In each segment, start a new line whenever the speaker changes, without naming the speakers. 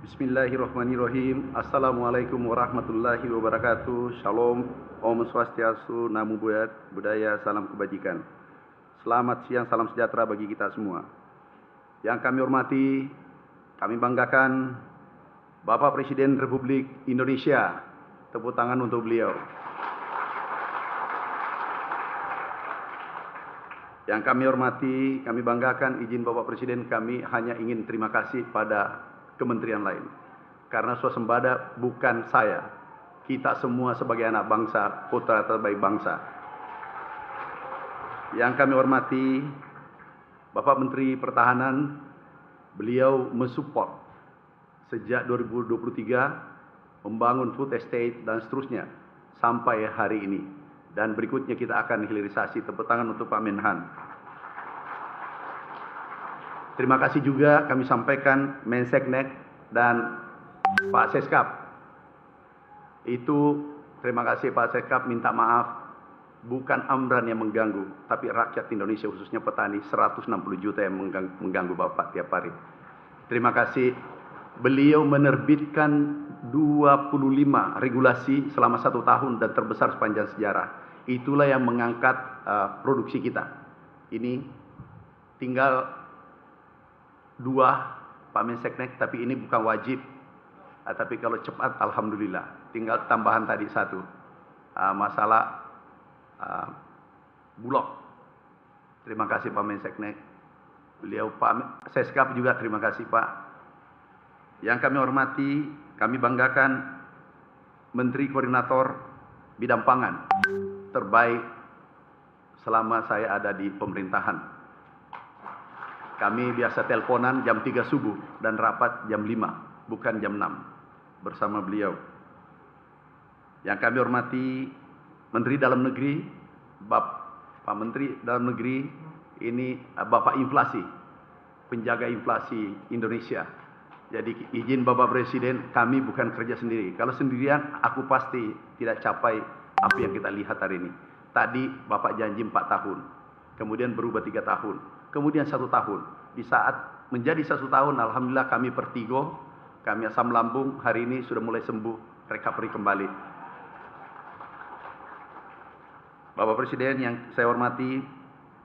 Bismillahirrahmanirrahim. Assalamualaikum warahmatullahi wabarakatuh. Shalom, Om Swastiastu, Namo Buddhaya, salam kebajikan. Selamat siang, salam sejahtera bagi kita semua. Yang kami hormati, kami banggakan Bapak Presiden Republik Indonesia. Tepuk tangan untuk beliau. Yang kami hormati, kami banggakan, izin Bapak Presiden, kami hanya ingin terima kasih pada kementerian lain. Karena swasembada bukan saya. Kita semua sebagai anak bangsa, putra terbaik bangsa. Yang kami hormati, Bapak Menteri Pertahanan, beliau mensupport sejak 2023 membangun food estate dan seterusnya sampai hari ini. Dan berikutnya kita akan hilirisasi. Tepuk tangan untuk Pak Menhan. Terima kasih juga kami sampaikan Menseknek dan Pak Seskap. Itu terima kasih Pak Seskap, minta maaf. Bukan Amran yang mengganggu, tapi rakyat Indonesia khususnya petani 160 juta yang mengganggu Bapak tiap hari. Terima kasih. Beliau menerbitkan 25 regulasi selama 1 tahun dan terbesar sepanjang sejarah. Itulah yang mengangkat produksi kita. Ini tinggal 2 Pak Menseknek, tapi ini bukan wajib. Tapi kalau cepat alhamdulillah. Tinggal tambahan tadi 1 masalah Bulog. Terima kasih Pak Menseknek. Beliau Pak Seskap juga terima kasih Pak. Yang kami hormati, kami banggakan Menteri Koordinator Bidang Pangan terbaik selama saya ada di pemerintahan. Kami biasa teleponan jam 3 subuh dan rapat jam 5, bukan jam 6 bersama beliau. Yang kami hormati Menteri Dalam Negeri, Pak Menteri Dalam Negeri, ini Bapak Inflasi, penjaga inflasi Indonesia. Jadi izin Bapak Presiden, kami bukan kerja sendiri. Kalau sendirian aku pasti tidak capai apa yang kita lihat hari ini. Tadi Bapak janji 4 tahun, kemudian berubah 3 tahun. Kemudian 1 tahun. Di saat menjadi 1 tahun, alhamdulillah kami pertigo, kami asam lambung, hari ini sudah mulai sembuh, recovery kembali. Bapak Presiden yang saya hormati,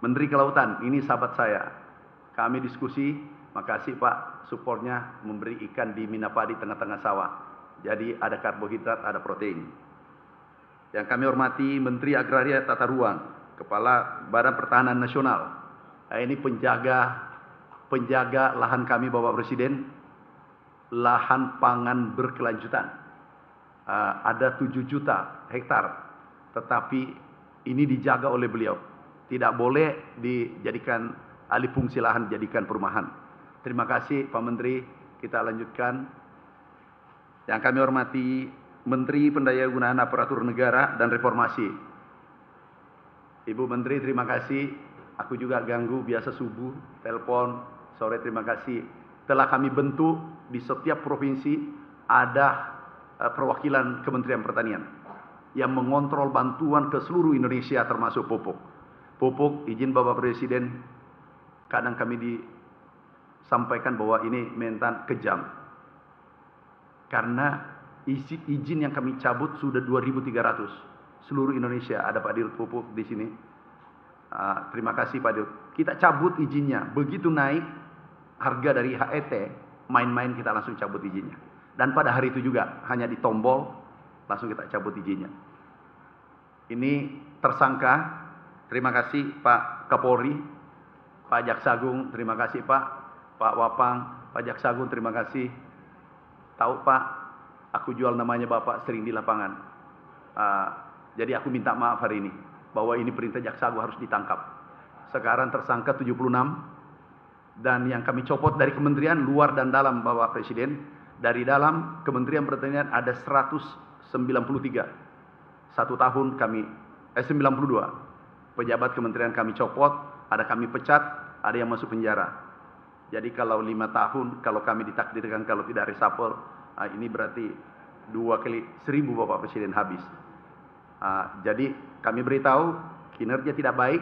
Menteri Kelautan, ini sahabat saya. Kami diskusi, makasih Pak, supportnya memberi ikan di Minapadi tengah-tengah sawah. Jadi ada karbohidrat, ada protein. Yang kami hormati, Menteri Agraria Tata Ruang, Kepala Badan Pertahanan Nasional. Ini penjaga lahan kami Bapak Presiden, lahan pangan berkelanjutan. Ada 7 juta hektar, tetapi ini dijaga oleh beliau. Tidak boleh dijadikan alih fungsi lahan, dijadikan perumahan. Terima kasih Pak Menteri, kita lanjutkan. Yang kami hormati Menteri Pendayagunaan Aparatur Negara dan Reformasi. Ibu Menteri terima kasih. Aku juga ganggu biasa subuh, telepon, sore terima kasih. Telah kami bentuk di setiap provinsi ada perwakilan Kementerian Pertanian yang mengontrol bantuan ke seluruh Indonesia termasuk pupuk. Pupuk, izin Bapak Presiden, kadang kami disampaikan bahwa ini mentan kejam. Karena izin yang kami cabut sudah 2.300. Seluruh Indonesia ada Pak Dirut Pupuk di sini. Terima kasih Pak Dirut. Kita cabut izinnya. Begitu naik harga dari HET, main-main kita langsung cabut izinnya. Dan pada hari itu juga hanya di tombol langsung kita cabut izinnya. Ini tersangka. Terima kasih Pak Kapolri, Pak Jaksagung, terima kasih Pak Wapang, Pak Jaksagung, terima kasih. Tahu Pak, aku jual namanya Bapak sering di lapangan. Jadi aku minta maaf hari ini bahwa ini perintah Jaksagung harus ditangkap. Sekarang tersangka 76 dan yang kami copot dari kementerian luar dan dalam Bapak Presiden. Dari dalam Kementerian Pertanian ada 193. 1 tahun kami 92. Pejabat kementerian kami copot, ada kami pecat, ada yang masuk penjara. Jadi kalau 5 tahun, kalau kami ditakdirkan kalau tidak reshuffle, ini berarti 2 kali 1000 Bapak Presiden habis. Jadi kami beritahu kinerja tidak baik,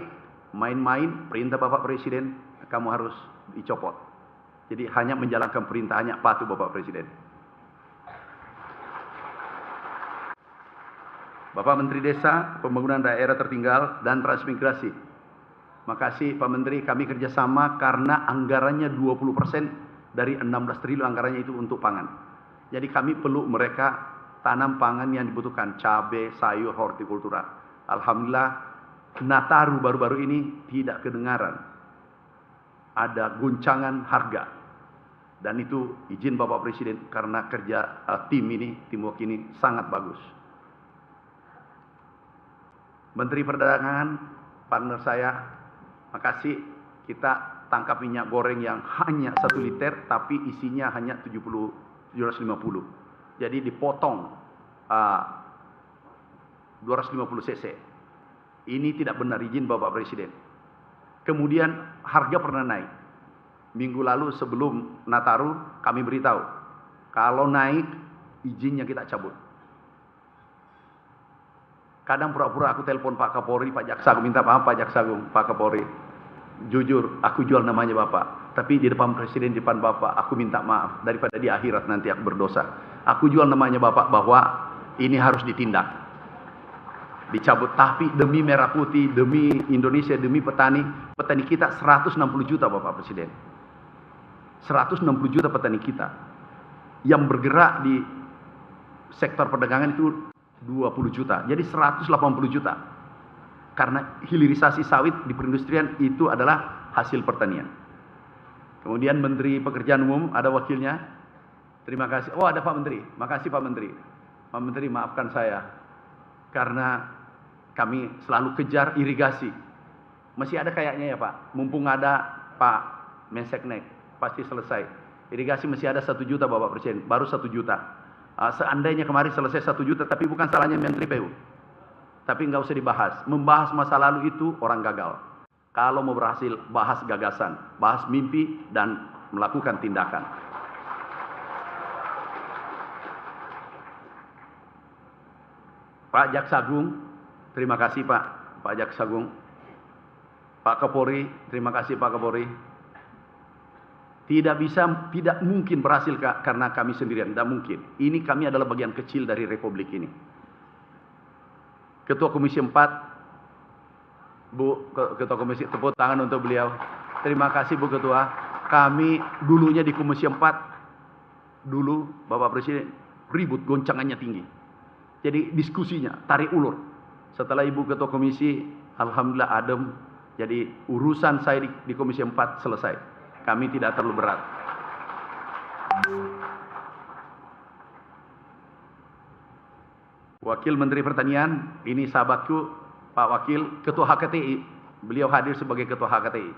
main-main, perintah Bapak Presiden, kamu harus dicopot. Jadi hanya menjalankan perintahnya, patuh Bapak Presiden. Bapak Menteri Desa, Pembangunan Daerah Tertinggal, dan Transmigrasi. Makasih Pak Menteri, kami kerjasama karena anggarannya 20% dari 16 triliun anggarannya itu untuk pangan. Jadi kami perlu mereka tanam pangan yang dibutuhkan, cabai, sayur, hortikultura. Alhamdulillah, Nataru baru-baru ini tidak kedengaran ada guncangan harga. Dan itu izin Bapak Presiden karena kerja teamwork ini sangat bagus. Menteri Perdagangan, partner saya, makasih kita tangkap minyak goreng yang hanya 1 liter tapi isinya hanya 750. Jadi dipotong 250 cc. Ini tidak benar, izin Bapak Presiden. Kemudian harga pernah naik. Minggu lalu sebelum Nataru kami beritahu, kalau naik izinnya kita cabut. Kadang pura-pura aku telepon Pak Kapolri, Pak Jaksa, aku minta maaf Pak Jaksa, Pak Kapolri. Jujur, aku jual namanya Bapak. Tapi di depan Presiden, di depan Bapak, aku minta maaf. Daripada di akhirat nanti aku berdosa. Aku jual namanya Bapak bahwa ini harus ditindak. Dicabut, tapi demi Merah Putih, demi Indonesia, demi petani kita 160 juta Bapak Presiden. 160 juta petani kita. Yang bergerak di sektor perdagangan itu 20 juta, jadi 180 juta. Karena hilirisasi sawit di perindustrian itu adalah hasil pertanian. Kemudian Menteri Pekerjaan Umum, ada wakilnya. Terima kasih. Oh, ada Pak Menteri. Makasih Pak Menteri. Pak Menteri, maafkan saya. Karena kami selalu kejar irigasi. Masih ada kayaknya ya Pak. Mumpung ada Pak Menseknek, pasti selesai. Irigasi masih ada 1 juta Bapak Presiden, baru 1 juta. Seandainya kemarin selesai 1 juta, tapi bukan salahnya Menteri PU. Tapi nggak usah dibahas. Membahas masa lalu itu orang gagal. Kalau mau berhasil, bahas gagasan, bahas mimpi, dan melakukan tindakan. Pak Jaksa Agung, terima kasih Pak Jaksa Agung. Pak Kapolri, terima kasih Pak Kapolri. Tidak mungkin berhasil karena kami sendirian, tidak mungkin. Ini kami adalah bagian kecil dari Republik ini. Ketua Komisi 4, Bu Ketua Komisi, tepuk tangan untuk beliau. Terima kasih Bu Ketua. Kami dulunya di Komisi 4, dulu Bapak Presiden ribut, goncangannya tinggi. Jadi diskusinya tarik ulur. Setelah Ibu Ketua Komisi, alhamdulillah adem. Jadi urusan saya di Komisi 4 selesai. Kami tidak terlalu berat. Wakil Menteri Pertanian, ini sahabatku, Pak Wakil, Ketua HKTI. Beliau hadir sebagai Ketua HKTI.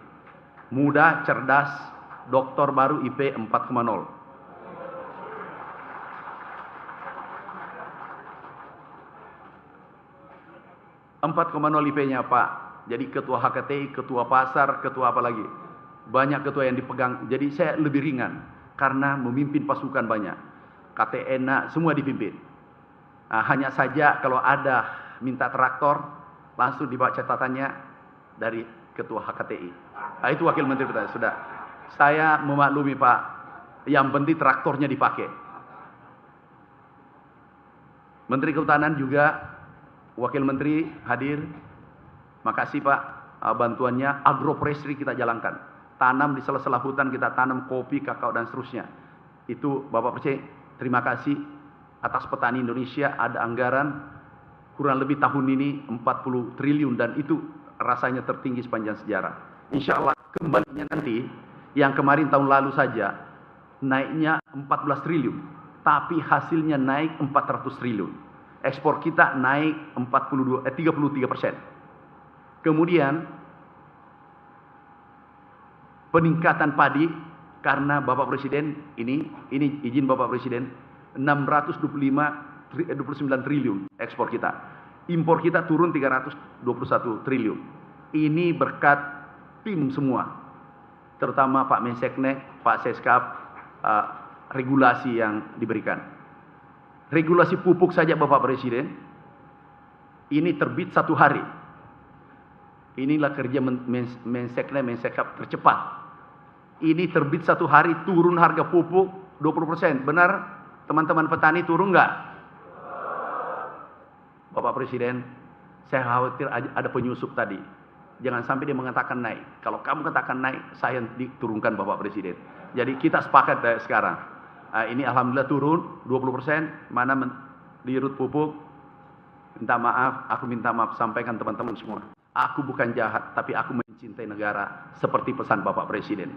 Muda, cerdas, doktor baru IP 4,0. IP-nya Pak. Jadi Ketua HKTI, Ketua Pasar, Ketua apa lagi? Banyak ketua yang dipegang. Jadi saya lebih ringan karena memimpin pasukan banyak. KTN semua dipimpin. Hanya saja kalau ada minta traktor, langsung dibawa catatannya dari Ketua HKTI. Itu Wakil Menteri Pertanian. Sudah. Saya memaklumi Pak. Yang penting traktornya dipakai. Menteri Kehutanan juga, Wakil Menteri hadir. Makasih Pak bantuannya. Agroforestry kita jalankan. Tanam di sela-sela hutan, kita tanam kopi, kakao, dan seterusnya. Itu Bapak Presiden, terima kasih atas petani Indonesia. Ada anggaran kurang lebih tahun ini 40 triliun, dan itu rasanya tertinggi sepanjang sejarah. Insya Allah kembalinya nanti, yang kemarin tahun lalu saja, naiknya 14 triliun. Tapi hasilnya naik 400 triliun. Ekspor kita naik 33%. Kemudian, peningkatan padi karena Bapak Presiden ini izin Bapak Presiden 629 triliun ekspor kita. Impor kita turun 321 triliun. Ini berkat tim semua. Terutama Pak Menseknek, Pak Seskap, regulasi yang diberikan. Regulasi pupuk saja Bapak Presiden ini terbit 1 hari. Inilah kerja Menseknek, Mensekap tercepat. Ini terbit 1 hari, turun harga pupuk 20%. Benar teman-teman petani, turun nggak? Bapak Presiden, saya khawatir ada penyusup tadi. Jangan sampai dia mengatakan naik. Kalau kamu katakan naik, saya diturunkan Bapak Presiden. Jadi kita sepakat sekarang. Ini alhamdulillah turun 20%. Mana di Rut Pupuk, minta maaf, aku minta maaf, sampaikan teman-teman semua. Aku bukan jahat, tapi aku mencintai negara seperti pesan Bapak Presiden.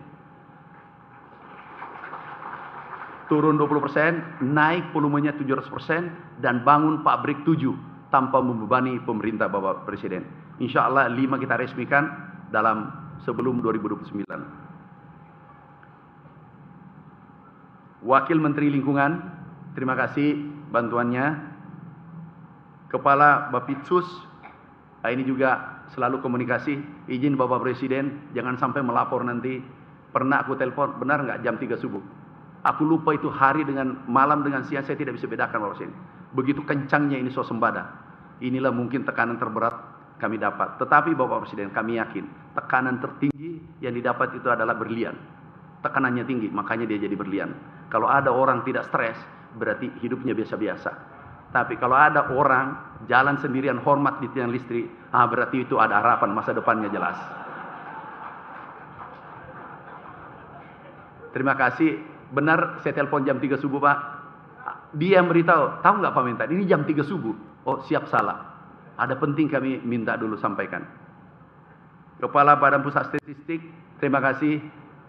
Turun 20%, naik volumenya 700%, dan bangun pabrik 7 tanpa membebani pemerintah Bapak Presiden. Insya Allah 5 kita resmikan dalam sebelum 2029. Wakil Menteri Lingkungan, terima kasih bantuannya. Kepala Bapitsus, ini juga selalu komunikasi. Izin Bapak Presiden, jangan sampai melapor nanti. Pernah aku telepon, benar nggak jam 3 subuh? Aku lupa itu hari dengan malam dengan siang, saya tidak bisa bedakan Bapak Presiden. Begitu kencangnya ini swasembada. Inilah mungkin tekanan terberat kami dapat. Tetapi Bapak Presiden, kami yakin tekanan tertinggi yang didapat itu adalah berlian. Tekanannya tinggi, makanya dia jadi berlian. Kalau ada orang tidak stres, berarti hidupnya biasa-biasa. Tapi kalau ada orang jalan sendirian hormat di tiang listrik, berarti itu ada harapan, masa depannya jelas. Terima kasih. Benar saya telepon jam 3 subuh Pak. Dia yang beritahu, tahu nggak Pak Mentan, ini jam 3 subuh. Oh siap, salah. Ada penting kami minta dulu sampaikan. Kepala Badan Pusat Statistik, terima kasih.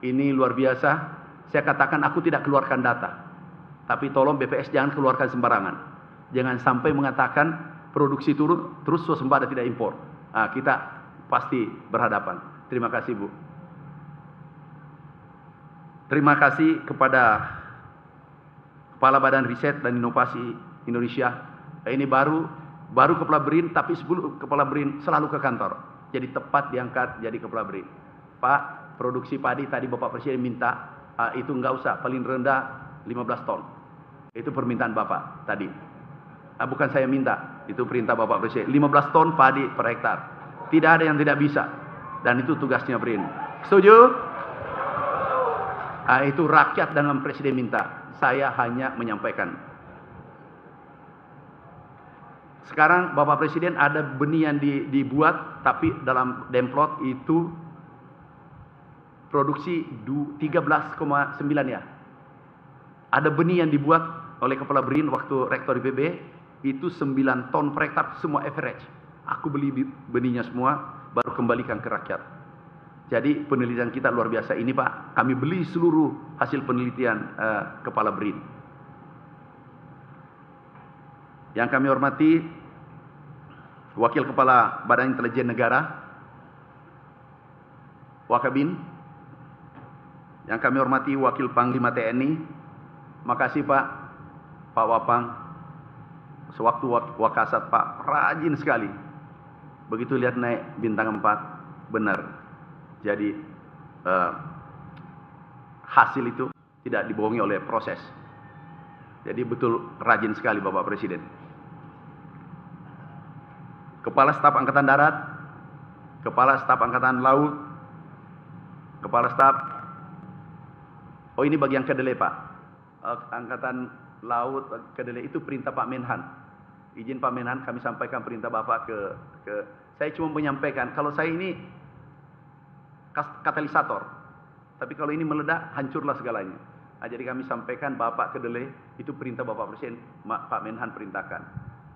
Ini luar biasa. Saya katakan aku tidak keluarkan data. Tapi tolong BPS jangan keluarkan sembarangan. Jangan sampai mengatakan produksi turun, terus swasembada tidak impor. Kita pasti berhadapan. Terima kasih Bu. Terima kasih kepada Kepala Badan Riset dan Inovasi Indonesia. Ini baru Kepala BRIN, tapi sebelum Kepala BRIN selalu ke kantor. Jadi tepat diangkat jadi Kepala BRIN. Pak, produksi padi tadi Bapak Presiden minta, itu enggak usah, paling rendah 15 ton. Itu permintaan Bapak tadi. Bukan saya minta, itu perintah Bapak Presiden. 15 ton padi per hektar. Tidak ada yang tidak bisa. Dan itu tugasnya BRIN. Setuju? Itu rakyat dengan Presiden minta. Saya hanya menyampaikan. Sekarang Bapak Presiden ada benih yang dibuat, tapi dalam demplot itu produksi 13,9 ya. Ada benih yang dibuat oleh Kepala BRIN waktu Rektor IPB, itu 9 ton per hektar, semua average. Aku beli benihnya semua, baru kembalikan ke rakyat. Jadi penelitian kita luar biasa. Ini Pak, kami beli seluruh hasil penelitian Kepala BRIN. Yang kami hormati Wakil Kepala Badan Intelijen Negara, Wakabin. Yang kami hormati Wakil Panglima TNI. Makasih Pak Wapang. Sewaktu Wakasat Pak, rajin sekali. Begitu lihat naik bintang 4, benar. Jadi hasil itu tidak dibohongi oleh proses. Jadi betul rajin sekali Bapak Presiden. Kepala Staf Angkatan Darat, Kepala Staf Angkatan Laut, Kepala Staf. Oh ini bagian kedelai Pak. Angkatan Laut kedelai itu perintah Pak Menhan. Izin Pak Menhan kami sampaikan perintah Bapak ke saya cuma menyampaikan kalau saya ini katalisator. Tapi kalau ini meledak, hancurlah segalanya. Jadi kami sampaikan Bapak kedelai, itu perintah Bapak Presiden, Pak Menhan perintahkan.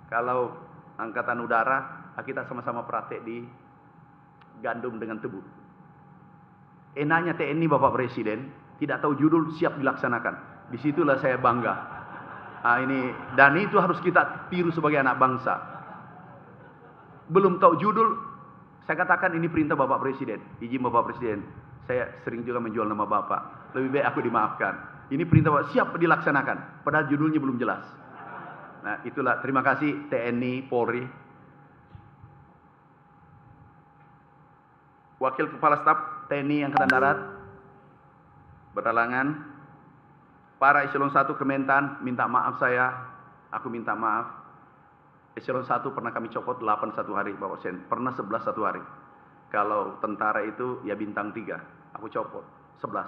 Kalau Angkatan Udara, kita sama-sama praktek di gandum dengan tebu. Enaknya TNI Bapak Presiden, tidak tahu judul, siap dilaksanakan. Disitulah saya bangga. Dan itu harus kita tiru sebagai anak bangsa. Belum tahu judul, saya katakan ini perintah Bapak Presiden. Izin Bapak Presiden, saya sering juga menjual nama Bapak. Lebih baik aku dimaafkan. Ini perintah Bapak, siap dilaksanakan. Padahal judulnya belum jelas. Nah itulah, terima kasih TNI, Polri. Wakil Kepala Staf TNI Angkatan Darat, berhalangan. Para Eselon 1 Kementan, minta maaf aku minta maaf. Eselon 1 pernah kami copot 8 satu hari Bapak Presiden, pernah 11 satu hari. Kalau tentara itu ya bintang 3, aku copot 11.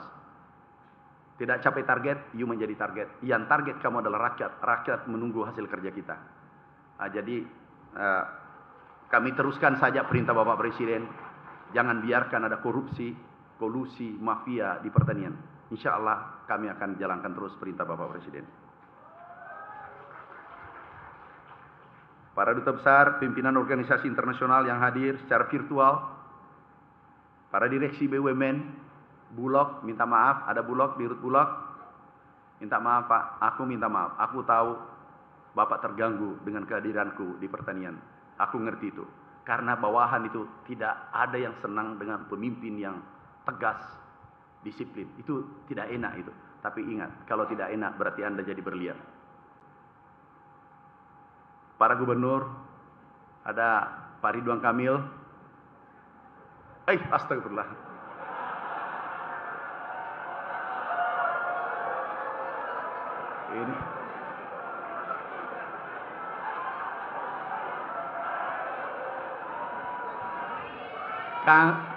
Tidak capai target, you menjadi target. Yang target kamu adalah rakyat. Rakyat menunggu hasil kerja kita. Jadi Eh, Kami teruskan saja perintah Bapak Presiden, jangan biarkan ada korupsi, kolusi, mafia di pertanian. Insya Allah kami akan jalankan terus perintah Bapak Presiden. Para duta besar, pimpinan organisasi internasional yang hadir secara virtual, para direksi BUMN, Bulog, minta maaf, ada Bulog, dirut Bulog, minta maaf Pak, aku minta maaf, aku tahu Bapak terganggu dengan kehadiranku di pertanian. Aku ngerti itu. Karena bawahan itu tidak ada yang senang dengan pemimpin yang tegas, disiplin. Itu tidak enak itu. Tapi ingat, kalau tidak enak berarti Anda jadi berlian. Para gubernur, ada Pak Ridwan Kamil. Astagfirullah. Ini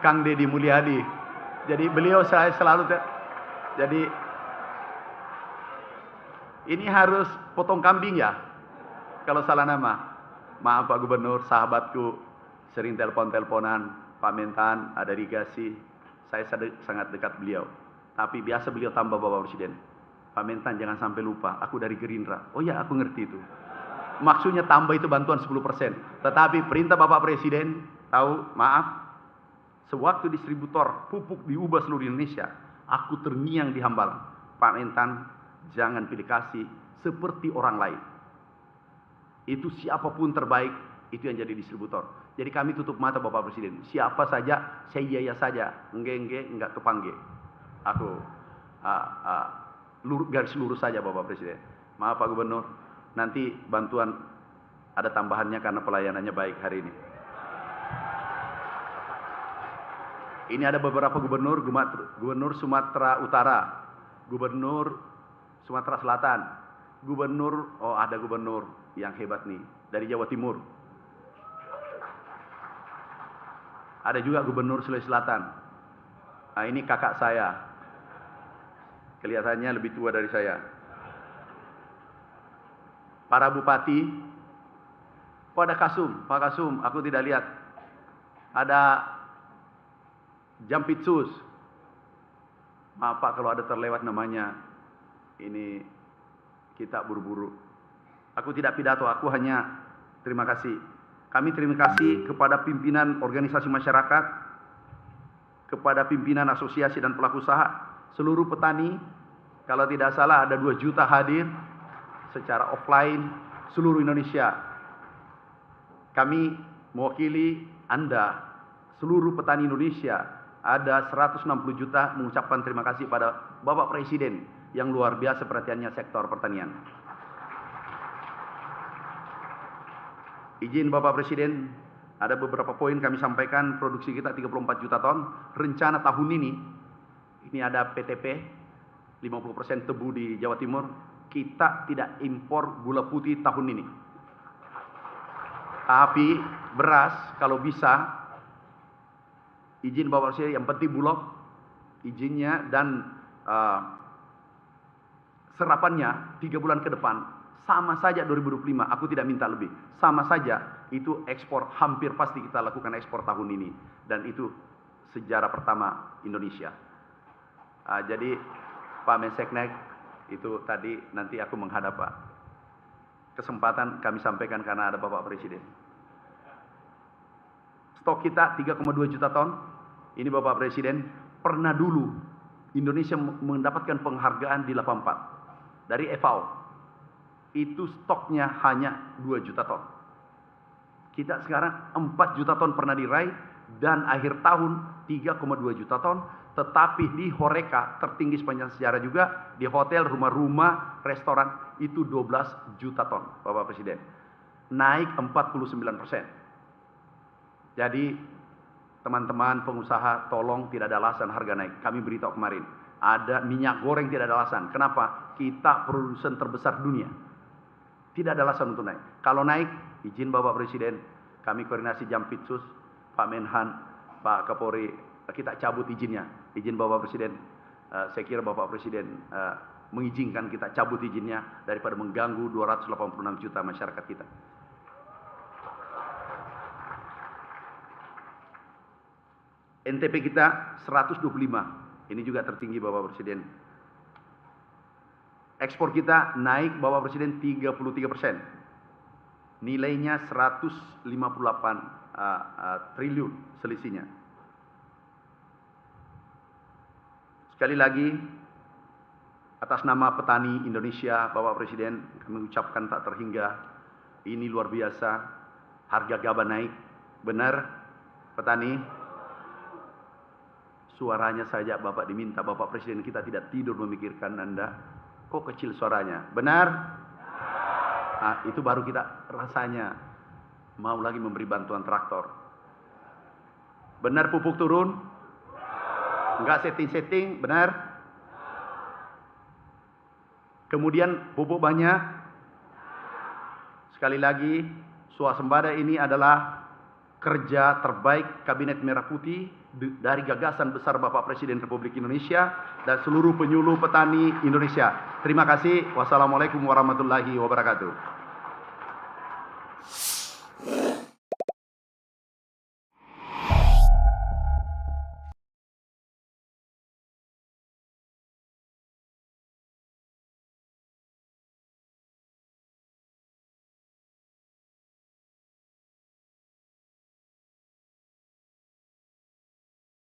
Kang Deddy Mulyadi. Jadi beliau saya selalu jadi ini harus potong kambing ya kalau salah nama. Maaf Pak Gubernur, sahabatku sering telepon-teleponan, Pak Mentan, ada irigasi. Saya sangat dekat beliau. Tapi biasa beliau tambah Bapak Presiden. Pak Mentan jangan sampai lupa, aku dari Gerindra. Oh ya, aku ngerti itu. Maksudnya tambah itu bantuan 10%. Tetapi perintah Bapak Presiden, tahu, maaf, sewaktu distributor pupuk diubah seluruh Indonesia, aku terngiang di Hambalang. Pak Mentan, jangan pilih kasih seperti orang lain. Itu siapapun terbaik, itu yang jadi distributor. Jadi kami tutup mata Bapak Presiden. Siapa saja, saya iya saja. Enggak kepanggil. Aku garis lurus saja Bapak Presiden. Maaf Pak Gubernur, nanti bantuan ada tambahannya karena pelayanannya baik hari ini. Ini ada beberapa gubernur, Gubernur Sumatera Utara, Gubernur Sumatera Selatan, ada gubernur yang hebat nih, dari Jawa Timur. Ada juga Gubernur Sulawesi Selatan. Nah, ini kakak saya. Kelihatannya lebih tua dari saya. Para bupati. Oh, ada Kasum, Pak Kasum, aku tidak lihat. Ada Jampitsus. Maaf Pak kalau ada terlewat namanya. Ini kita buru-buru. Aku tidak pidato, aku hanya terima kasih. Kami terima kasih kepada pimpinan organisasi masyarakat, kepada pimpinan asosiasi dan pelaku usaha, seluruh petani. Kalau tidak salah ada 2 juta hadir secara offline seluruh Indonesia. Kami mewakili Anda, seluruh petani Indonesia. Ada 160 juta mengucapkan terima kasih pada Bapak Presiden yang luar biasa perhatiannya sektor pertanian. Izin Bapak Presiden, ada beberapa poin kami sampaikan. Produksi kita 34 juta ton. Rencana tahun ini ada PTP, 50% tebu di Jawa Timur. Kita tidak impor gula putih tahun ini. Tapi beras kalau bisa, izin Bapak Presiden, yang penting Bulog izinnya dan serapannya 3 bulan ke depan. Sama saja 2025, aku tidak minta lebih. Sama saja, itu ekspor hampir pasti kita lakukan ekspor tahun ini. Dan itu sejarah pertama Indonesia. Jadi Pak Menseknek, itu tadi nanti aku menghadap Pak. Kesempatan kami sampaikan karena ada Bapak Presiden. Stok kita 3,2 juta ton. Ini Bapak Presiden, pernah dulu Indonesia mendapatkan penghargaan di 84 dari FAO. Itu stoknya hanya 2 juta ton. Kita sekarang 4 juta ton pernah diraih, dan akhir tahun 3,2 juta ton. Tetapi di Horeca, tertinggi sepanjang sejarah juga, di hotel, rumah-rumah, restoran, itu 12 juta ton, Bapak Presiden. Naik 49%. Jadi, teman-teman pengusaha, tolong tidak ada alasan harga naik. Kami beritahu kemarin, ada minyak goreng tidak ada alasan. Kenapa? Kita produsen terbesar dunia. Tidak ada alasan untuk naik. Kalau naik, izin Bapak Presiden, kami koordinasi Jampitsus, Pak Menhan, Pak Kapolri, kita cabut izinnya. Izin Bapak Presiden, saya kira Bapak Presiden mengizinkan kita cabut izinnya daripada mengganggu 286 juta masyarakat kita. NTP kita 125. Ini juga tertinggi Bapak Presiden. Ekspor kita naik Bapak Presiden 33%. Nilainya 158 triliun selisihnya. Sekali lagi, atas nama petani Indonesia, Bapak Presiden, kami ucapkan tak terhingga. Ini luar biasa. Harga gabah naik. Benar, petani? Suaranya saja Bapak diminta, Bapak Presiden, kita tidak tidur memikirkan Anda. Kok kecil suaranya? Benar? Nah, itu baru kita rasanya mau lagi memberi bantuan traktor. Benar pupuk turun? Enggak setting-setting, benar? Kemudian pupuk banyak. Sekali lagi, swasembada ini adalah kerja terbaik Kabinet Merah Putih dari gagasan besar Bapak Presiden Republik Indonesia dan seluruh penyuluh petani Indonesia. Terima kasih. Wassalamualaikum warahmatullahi wabarakatuh.